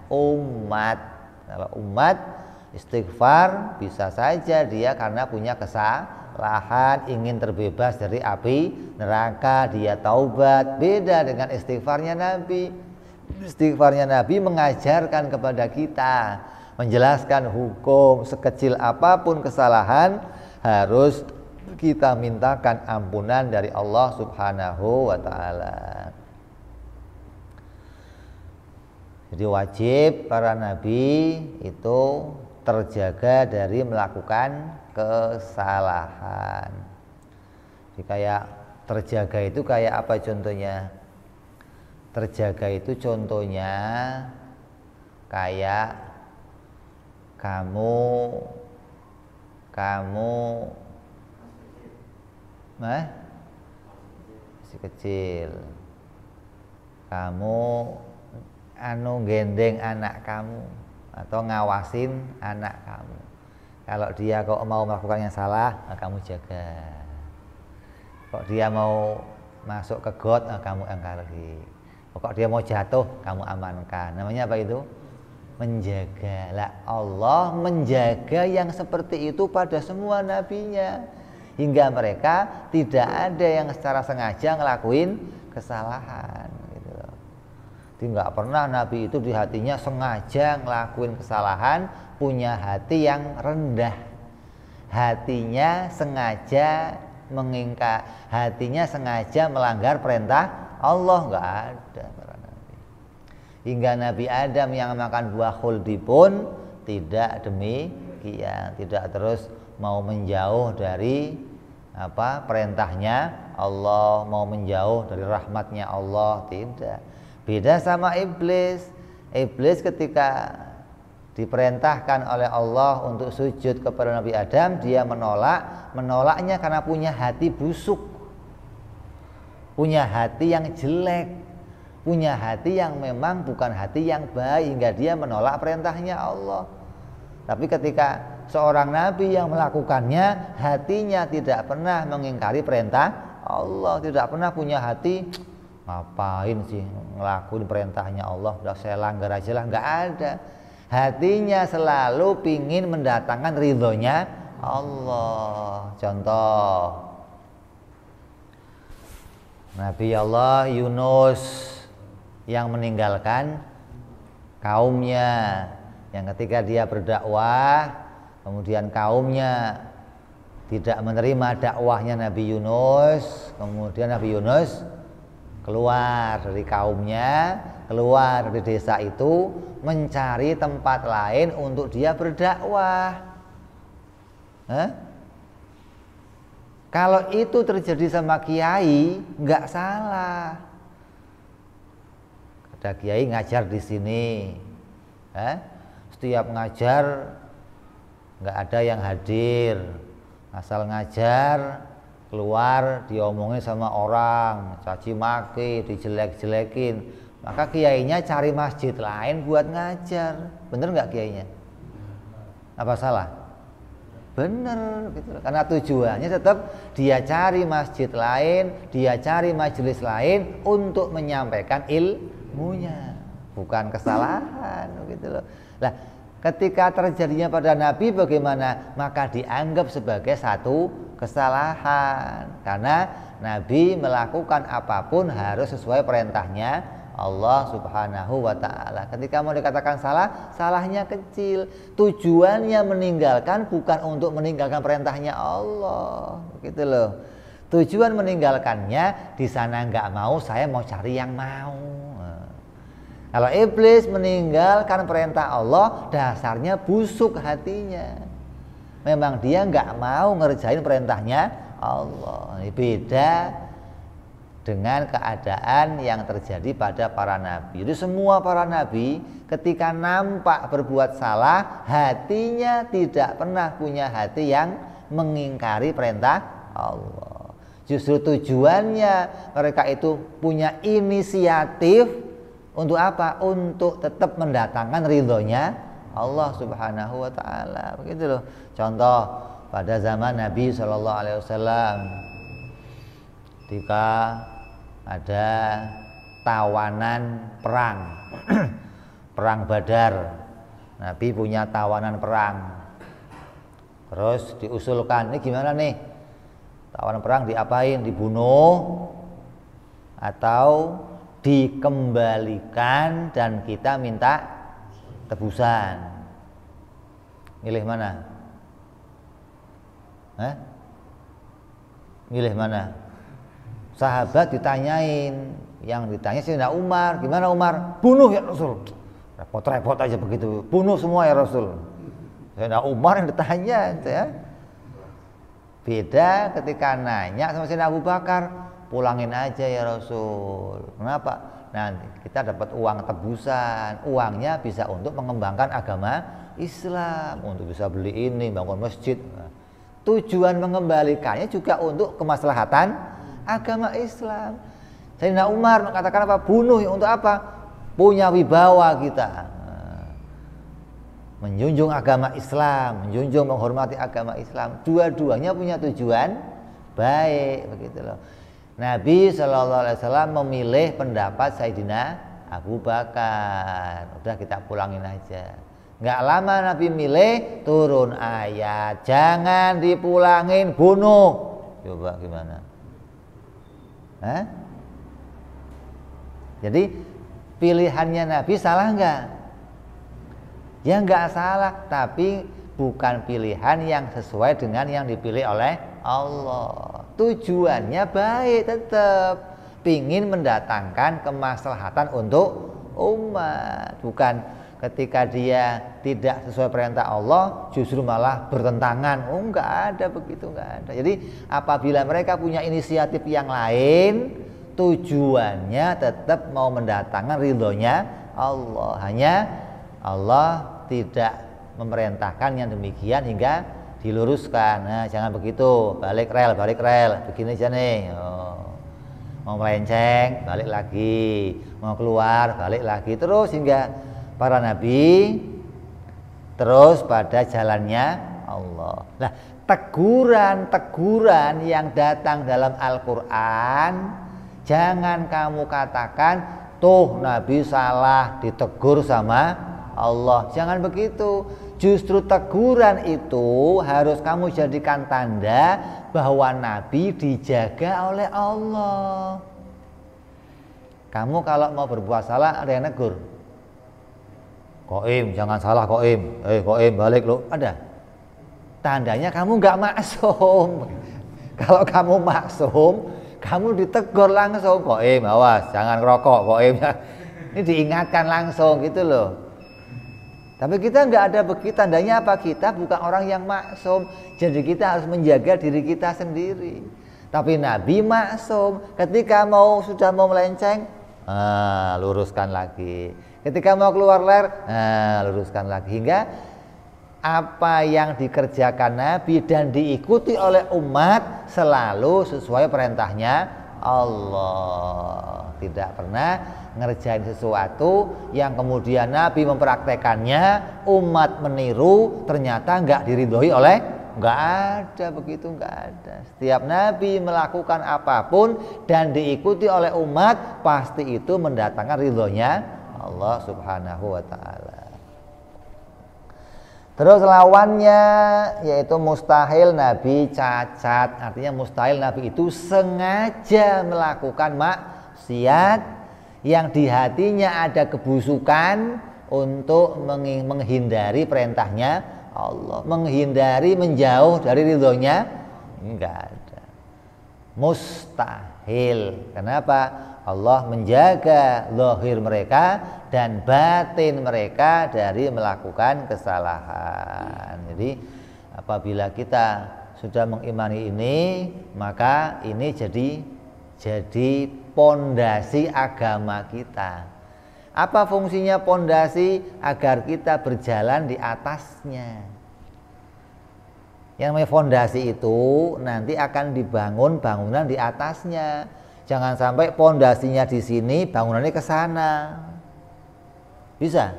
umat. Kalau umat istighfar bisa saja dia karena punya kesalahan, ingin terbebas dari api neraka, dia taubat. Beda dengan istighfarnya Nabi. Istighfarnya Nabi mengajarkan kepada kita, menjelaskan hukum. Sekecil apapun kesalahan harus kita mintakan ampunan dari Allah Subhanahu wa ta'ala. Jadi wajib para nabi itu terjaga dari melakukan kesalahan. Jadi kayak terjaga itu kayak apa contohnya? Terjaga itu contohnya kayak kamu masih kecil, kamu gendeng anak kamu atau ngawasin anak kamu. Kalau dia kok mau melakukan yang salah, kamu jaga. Kok dia mau masuk ke got, kamu engkari. Kok dia mau jatuh, kamu amankan. Namanya apa itu? Menjaga. Lah Allah menjaga yang seperti itu pada semua nabinya, hingga mereka tidak ada yang secara sengaja ngelakuin kesalahan gitu loh. Jadi nggak pernah nabi itu di hatinya sengaja ngelakuin kesalahan, punya hati yang rendah. Hatinya sengaja hatinya sengaja melanggar perintah Allah, nggak ada para nabi. Hingga Nabi Adam yang makan buah khuldi pun tidak demikian, tidak terus mau menjauh dari perintahnya Allah, mau menjauh dari rahmatnya Allah, tidak. Beda sama iblis. Iblis ketika diperintahkan oleh Allah untuk sujud kepada Nabi Adam, dia menolaknya karena punya hati busuk, punya hati yang jelek, punya hati yang memang bukan hati yang baik, hingga dia menolak perintahnya Allah. Tapi ketika seorang nabi yang melakukannya, hatinya tidak pernah mengingkari perintah Allah, tidak pernah punya hati ngapain sih ngelakuin perintahnya Allah, udah saya langgar aja lah, nggak ada. Hatinya selalu pingin mendatangkan ridhonya Allah. Contoh, Nabi Allah Yunus yang meninggalkan kaumnya, yang ketika dia berdakwah kemudian kaumnya tidak menerima dakwahnya Nabi Yunus, kemudian Nabi Yunus keluar dari kaumnya, keluar dari desa itu, mencari tempat lain untuk dia berdakwah. Kalau itu terjadi sama kiai, nggak salah. Ada kiai ngajar di sini, setiap ngajar nggak ada yang hadir, asal ngajar keluar diomongin sama orang, caci maki, dijelek-jelekin, maka kiainya cari masjid lain buat ngajar. Bener nggak kiainya? Apa salah? Bener gitu. Karena tujuannya tetap dia cari masjid lain, dia cari majelis lain untuk menyampaikan ilmunya, bukan kesalahan gitu loh. Nah, ketika terjadinya pada Nabi bagaimana? Maka dianggap sebagai satu kesalahan, karena Nabi melakukan apapun harus sesuai perintahnya Allah Subhanahu wa ta'ala. Ketika mau dikatakan salah, salahnya kecil. Tujuannya meninggalkan bukan untuk meninggalkan perintahnya Allah, gitu loh. Tujuan meninggalkannya di sana nggak mau, saya mau cari yang mau. Kalau iblis meninggalkan perintah Allah, dasarnya busuk hatinya. Memang dia nggak mau ngerjain perintahnya Allah. Ini beda dengan keadaan yang terjadi pada para nabi. Jadi semua para nabi ketika nampak berbuat salah, hatinya tidak pernah punya hati yang mengingkari perintah Allah. Justru tujuannya mereka itu punya inisiatif untuk apa? Untuk tetap mendatangkan ridhonya Allah Subhanahu wa ta'ala. Begitu loh. Contoh pada zaman Nabi SAW, ketika ada tawanan perang perang Badar, Nabi punya tawanan perang, terus diusulkan, ini gimana nih, tawanan perang diapain, dibunuh atau dikembalikan dan kita minta tebusan? Milih mana? Milih mana? Sahabat ditanyain, yang ditanya Sayyidina Umar, gimana Umar? Bunuh ya Rasul. Repot-repot aja begitu, bunuh semua ya Rasul. Sayyidina Umar yang ditanya, ya. Beda ketika nanya sama Sayyidina Abu Bakar, pulangin aja ya Rasul. Kenapa? Nanti kita dapat uang tebusan, uangnya bisa untuk mengembangkan agama Islam, untuk bisa beli ini, bangun masjid. Tujuan mengembalikannya juga untuk kemaslahatan agama Islam. Sayyidina Umar mengatakan apa? Bunuh untuk apa? Punya wibawa kita, menjunjung agama Islam, menjunjung menghormati agama Islam. Dua-duanya punya tujuan baik, begitu loh. Nabi SAW memilih pendapat Sayyidina Abu Bakar. Udah kita pulangin aja. Nggak lama Nabi milih, turun ayat, jangan dipulangin, bunuh. Coba gimana? Jadi pilihannya Nabi salah nggak? Ya nggak salah, tapi bukan pilihan yang sesuai dengan yang dipilih oleh Allah. Tujuannya baik tetap, pingin mendatangkan kemaslahatan untuk umat, bukan ketika dia tidak sesuai perintah Allah justru malah bertentangan. Oh, nggak ada begitu, nggak ada. Jadi apabila mereka punya inisiatif yang lain, tujuannya tetap mau mendatangkan ridhonya Allah. Hanya Allah tidak memerintahkan yang demikian hingga diluruskan. Nah, jangan begitu, balik rel, begini aja nih. Mau melenceng, balik lagi, mau keluar, balik lagi, terus hingga para nabi terus pada jalannya Allah. Nah, teguran-teguran yang datang dalam Al-Quran, jangan kamu katakan tuh Nabi salah ditegur sama Allah. Jangan begitu. Justru teguran itu harus kamu jadikan tanda bahwa Nabi dijaga oleh Allah. Kamu kalau mau berbuat salah ada yang negur. Qaim, jangan salah Qaim. Qaim balik lo. Ada. Tandanya kamu nggak maksum. Kalau kamu maksum, kamu ditegur langsung. Qaim, awas, jangan ngerokok. Qaim. Ini diingatkan langsung gitu loh. Tapi kita nggak ada begitu. Tandanya apa? Kita bukan orang yang maksum. Jadi kita harus menjaga diri kita sendiri. Tapi Nabi maksum. Ketika sudah mau melenceng, luruskan lagi. Ketika mau keluar ler, luruskan lagi. Hingga apa yang dikerjakan Nabi dan diikuti oleh umat selalu sesuai perintahnya Allah. Tidak pernah ngerjain sesuatu yang kemudian Nabi mempraktekannya, umat meniru, ternyata nggak diridhoi oleh, nggak ada begitu, nggak ada. Setiap Nabi melakukan apapun dan diikuti oleh umat, pasti itu mendatangkan ridhonya Allah Subhanahu wa ta'ala. Terus lawannya yaitu mustahil Nabi cacat. Artinya mustahil Nabi itu sengaja melakukan maksiat yang di hatinya ada kebusukan untuk menghindari perintahnya Allah, menghindari menjauh dari ridhonya, enggak ada. Mustahil. Kenapa? Allah menjaga zahir mereka dan batin mereka dari melakukan kesalahan. Jadi apabila kita sudah mengimani ini, maka ini jadi pondasi agama kita. Apa fungsinya pondasi? Agar kita berjalan di atasnya. Yang namanya fondasi itu nanti akan dibangun bangunan di atasnya. Jangan sampai pondasinya di sini, bangunannya ke sana. Bisa?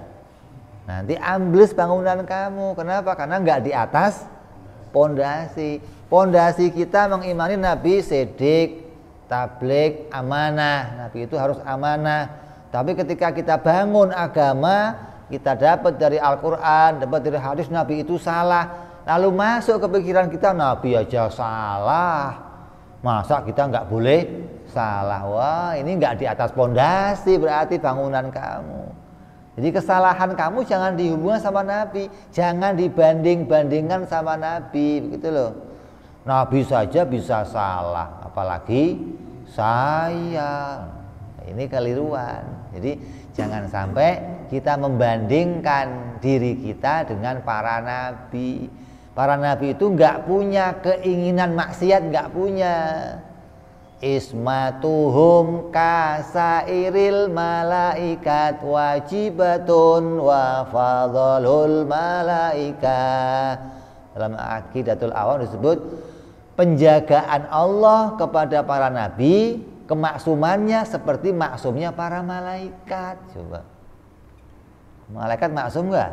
Nanti ambles bangunan kamu. Kenapa? Karena nggak di atas pondasi. Pondasi kita mengimani Nabi Siddiq, tabligh, amanah. Nabi itu harus amanah. Tapi ketika kita bangun agama, kita dapat dari Al-Quran, dapat dari hadis Nabi itu salah. Lalu masuk ke pikiran kita, Nabi aja salah, masa kita nggak boleh salah? Wah, ini nggak di atas pondasi berarti bangunan kamu. Jadi kesalahan kamu jangan dihubungkan sama Nabi, jangan dibanding-bandingkan sama Nabi, begitu loh. Nabi saja bisa salah, apalagi saya. Ini keliruan. Jadi jangan sampai kita membandingkan diri kita dengan para nabi. Para nabi itu nggak punya keinginan maksiat, nggak punya. Ismatuhum kasairil malaikat wajibatun wa fadhalul malaika. Dalam Aqidatul Awam disebut penjagaan Allah kepada para nabi, kemaksumannya seperti maksumnya para malaikat. Coba, malaikat maksum nggak?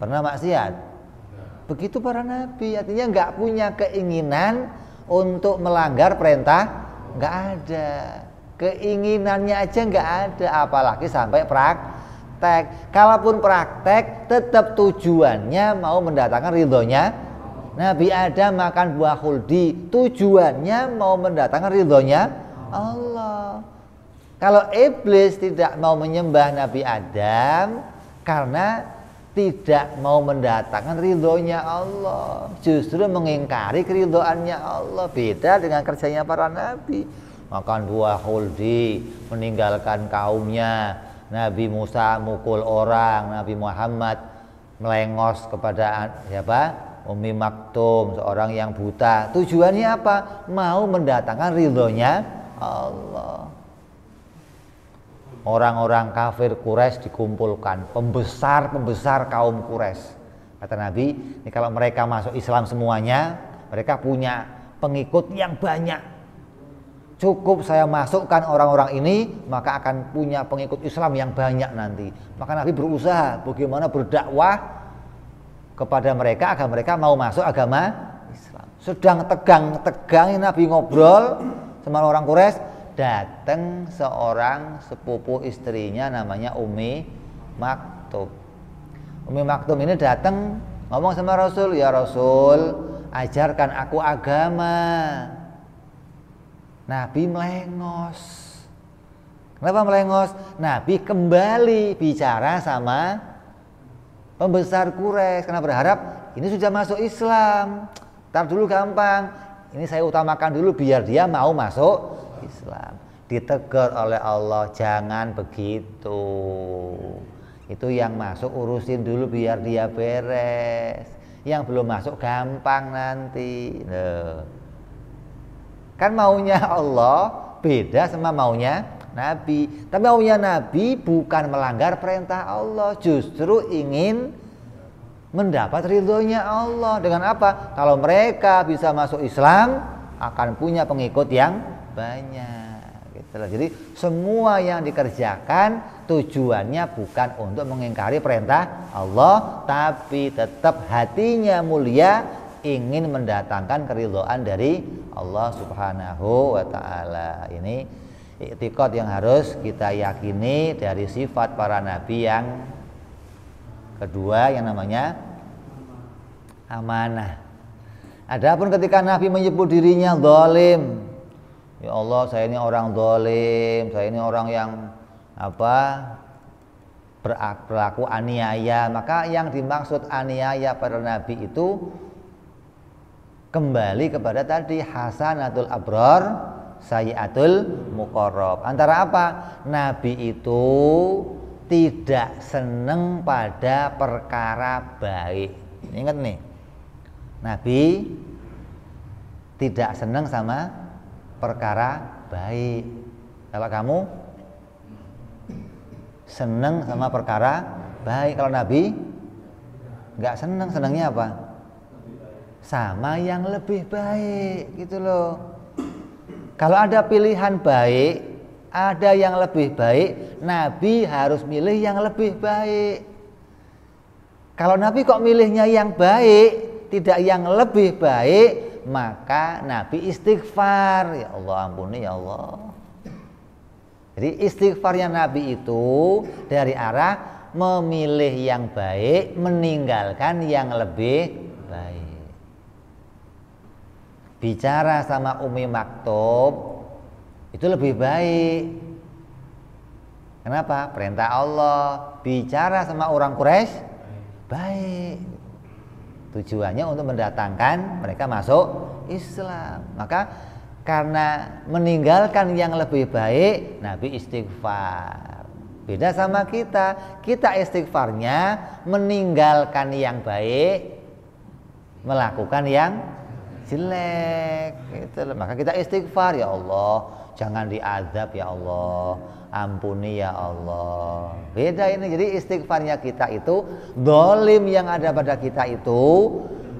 Pernah maksiat? Begitu para nabi, artinya nggak punya keinginan untuk melanggar perintah, nggak ada. Keinginannya aja nggak ada, apalagi sampai praktek. Kalaupun praktek, tetap tujuannya mau mendatangkan ridhonya. Nabi Adam makan buah khuldi, tujuannya mau mendatangkan ridhonya Allah. Kalau iblis tidak mau menyembah Nabi Adam karena tidak mau mendatangkan ridhonya Allah, justru mengingkari keridhoannya Allah. Beda dengan kerjanya para nabi. Makan buah khuldi, meninggalkan kaumnya. Nabi Musa mukul orang, Nabi Muhammad melengos kepada siapa? Ummi Maktum, seorang yang buta. Tujuannya apa? Mau mendatangkan ridhonya Allah. Orang-orang kafir Quraisy dikumpulkan, pembesar kaum Quraisy. Kata Nabi, ini kalau mereka masuk Islam semuanya, mereka punya pengikut yang banyak. Cukup saya masukkan orang-orang ini, maka akan punya pengikut Islam yang banyak nanti. Maka Nabi berusaha bagaimana berdakwah kepada mereka agar mereka mau masuk agama Islam. Sedang tegang-tegangnya Nabi ngobrol sama orang Quraisy, datang seorang sepupu istrinya namanya Ummi Maktum. Ummi Maktum ini datang ngomong sama Rasul, ya Rasul, ajarkan aku agama. Nabi melengos. Kenapa melengos? Nabi kembali bicara sama pembesar Quraisy karena berharap ini sudah masuk Islam. Ntar dulu gampang. Ini saya utamakan dulu biar dia mau masuk Islam. Ditegur oleh Allah, jangan begitu. Itu yang masuk urusin dulu biar dia beres. Yang belum masuk gampang nanti. Kan maunya Allah beda sama maunya Nabi. Tapi maunya Nabi bukan melanggar perintah Allah, justru ingin mendapat ridhonya Allah. Dengan apa? Kalau mereka bisa masuk Islam, akan punya pengikut yang banyak. Gitu loh. Jadi semua yang dikerjakan tujuannya bukan untuk mengingkari perintah Allah, tapi tetap hatinya mulia, ingin mendatangkan keridhaan dari Allah Subhanahu wa ta'ala. Ini i'tiqad yang harus kita yakini dari sifat para nabi yang kedua yang namanya amanah. Adapun ketika Nabi menyebut dirinya zalim, ya Allah saya ini orang zalim, saya ini orang yang berlaku aniaya, maka yang dimaksud aniaya pada Nabi itu kembali kepada tadi hasanatul abrar sayyiatul muqarrab. Antara apa? Nabi itu tidak seneng pada perkara baik. Ingat nih, Nabi tidak seneng sama perkara baik. Kalau kamu seneng sama perkara baik, kalau Nabi nggak seneng. Senengnya apa? Sama yang lebih baik, gitu loh. Kalau ada pilihan baik, ada yang lebih baik, Nabi harus milih yang lebih baik. Kalau Nabi kok milihnya yang baik, tidak yang lebih baik, maka Nabi istighfar. Ya Allah, ampuni ya Allah. Jadi istighfarnya Nabi itu dari arah memilih yang baik, meninggalkan yang lebih baik. Bicara sama Umi Maktub itu lebih baik. Kenapa? Perintah Allah. Bicara sama orang Quraisy baik. Tujuannya untuk mendatangkan mereka masuk Islam. Maka karena meninggalkan yang lebih baik, Nabi istighfar. Beda sama kita. Kita istighfarnya meninggalkan yang baik, melakukan yang jelek, gitu. Maka kita istighfar, ya Allah, jangan diazab ya Allah, ampuni ya Allah. Beda ini. Jadi istighfarnya kita itu, zalim yang ada pada kita itu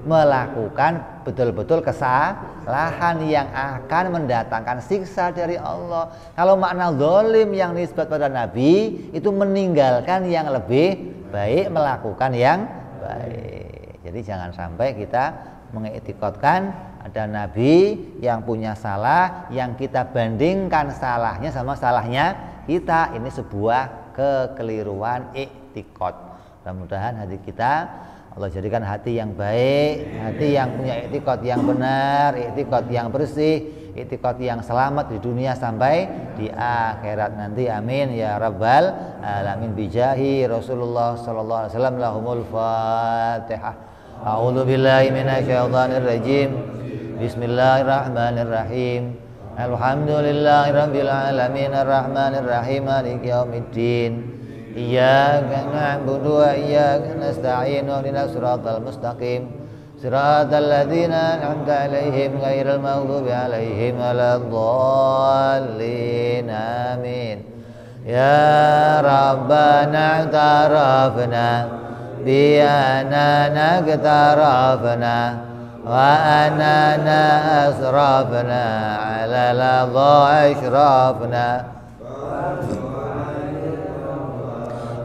melakukan betul-betul kesalahan yang akan mendatangkan siksa dari Allah. Kalau makna zalim yang nisbat pada Nabi itu meninggalkan yang lebih baik, melakukan yang baik. Jadi jangan sampai kita mengiktikadkan ada nabi yang punya salah, yang kita bandingkan salahnya sama salahnya kita. Ini sebuah kekeliruan iktikad. Mudah-mudahan hati kita Allah jadikan hati yang baik, hati yang punya iktikad yang benar, iktikad yang bersih, iktikad yang selamat di dunia sampai di akhirat nanti. Amin ya rabbal alamin. Bijahi Rasulullah sallallahu alaihi wasallam. Lahumul Fatihah. A'udzu billahi minasyaitonir rajim. Bismillahirrahmanirrahim. Alhamdulillahirabbil alamin arrahmanir rahim maliki yaumiddin. Iyyaka na'budu wa iyyaka nasta'in. Ihdinas siratal mustaqim. Siratal ladzina an'amta 'alaihim ghairil maghdubi 'alaihim waladdallin. Amin. Ya Rabbana tarafna بأننا اقترفنا وأننا أسرفنا على الأضاء أشرفنا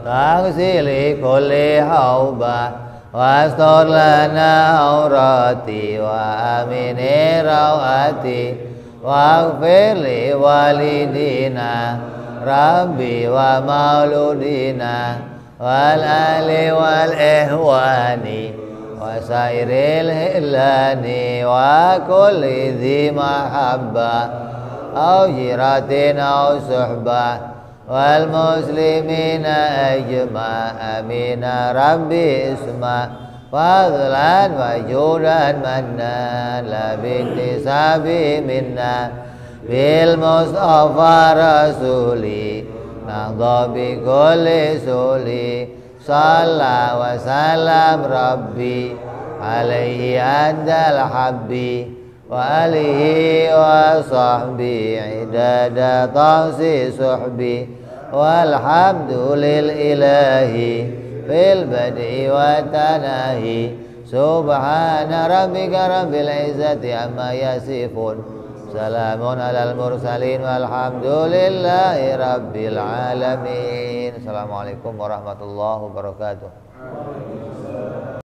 تغسل كل حوبة واستر لنا عوراتي وأمن رواتي واغفر لوالدينا ربي ومولودينا والآل والإخوان وسائر الهلان وكل ذي محبة أو جيرة أو صحبة والمسلمين أجمع آمين ربي اسمع فضلا وجودا منا لا باكتساب منا بالمصطفى رسولي نهضى بكل سولي صلى وسلم ربي عليه أدى الحب وآله وصحبه عداد طاس صحبي والحمد للإله في البدء والتناهي سبحان ربك رب العزة عما يصفون سلام على المرسلين والحمد لله رب العالمين. Assalamualaikum warahmatullahi wabarakatuh.